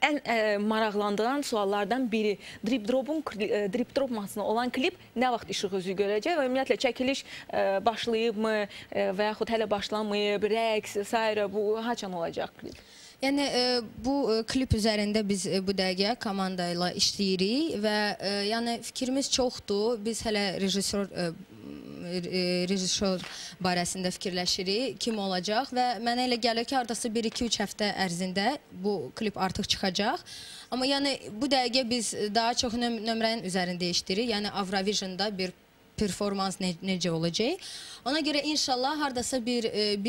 ən maraqlandıran suallardan biri Drip Drop mahnısına olan klip nə vaxt işıq üzü görəcək və ümumiyyətlə çəkiliş başlayıbmı və yaxud hələ başlamayıb, rəqs, s. bu haçan olacaq klip? Yəni bu klip üzərində biz bu dəqiqə komanda ilə işləyirik və yəni fikrimiz çoxdur. Biz hələ rejissor barəsində fikirləşirik, kim olacaq və mənə elə gəlir ki, hardasa 1-2-3 həftə ərzində bu klip artıq çıxacaq. Amma yəni bu dəqiqə biz daha çox nömrənin üzərində işləyirik. Yəni Avrovision'da bir performans necə olacaq. Ona görə inşallah hardasa bir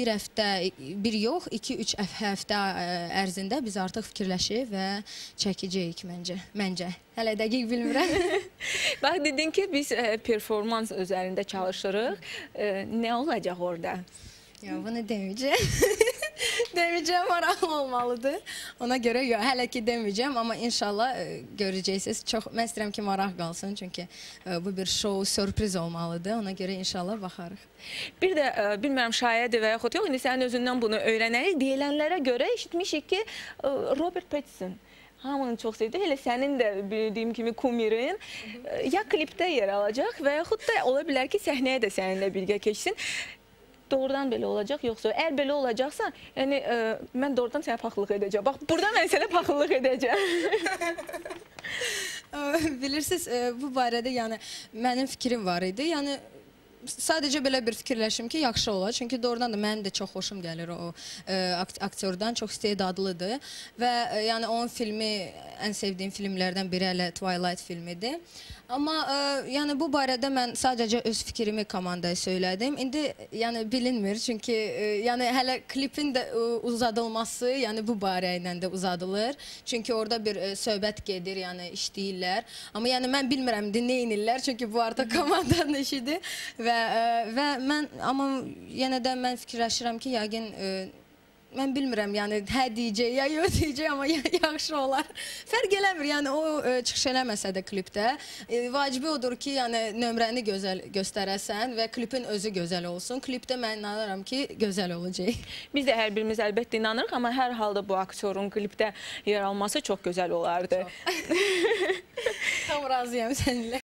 həftə, bir yox, 2-3 həftə ərzində biz artıq fikirləşib və çəkəcəyik məncə. Hələ dəqiq bilmirəm. Bax, dedin ki, biz performans üzərində çalışırıq. Nə olacaq orada? Ya, bunu deməyəcəm. Deməyəcəm, maraqlı olmalıdır. Ona görə yox, hələ ki deməyəcəm, amma inşallah görəcəksiniz. Çox, mən istəyirəm ki, maraq qalsın, çünki bu bir show, sürpriz olmalıdır. Ona görə inşallah baxarıq. Bir də, bilmirəm, şayədir və yaxud yox, indi sənin özündən bunu öyrənərik. Deyilənlərə görə eşitmişik ki, Robert Pattinson hamını çox sevdi. Elə sənin də bildiyim kimi kumirin ya klipdə yer alacaq və yaxud da ola bilər ki, səhnəyə də səninlə birgə keçsin. Doğrudan belə olacaq, yoxsa əgər belə olacaqsa, yəni mən doğrudan sənə paxıllıq edəcəm. Bax, burada mən sənə paxıllıq edəcəm. Bilirsiniz, bu barədə yəni mənim fikrim var idi. Yəni sadəcə belə bir fikirləşim ki, yaxşı olar. Çünki doğrudan da mənim də çox xoşum gəlir o aktyordan, çox istedadlıdır. Və yəni onun filmi, ən sevdiyim filmlərdən biri hələ Twilight filmidir. Amma yəni bu barədə mən sadəcə öz fikrimi komandaya söylədim. İndi yəni bilinmir, çünki yəni hələ klipin də uzadılması, yəni bu barə ilə də uzadılır. Çünki orada bir söhbət gedir, yəni işləyirlər. Amma yəni mən bilmirəm nə edirlər, çünki bu artıq komandanın işidir. Və mən, amma yenə də mən fikirləşirəm ki, yəqin mən bilmirəm, yəni hə deyəcək, ya yox deyəcək, amma yaxşı olar. Fərq eləmir, yəni o çıxış eləməsə də klipdə. Vacibi odur ki, yəni nömrəni gözəl göstərəsən və klipin özü gözəl olsun. Klipdə mən inanıram ki, gözəl olacaq. Biz də hər birimiz əlbəttə inanırıq, amma hər halda bu aktyorun klipdə yer alması çox gözəl olardı. Tam razıyam səninlə.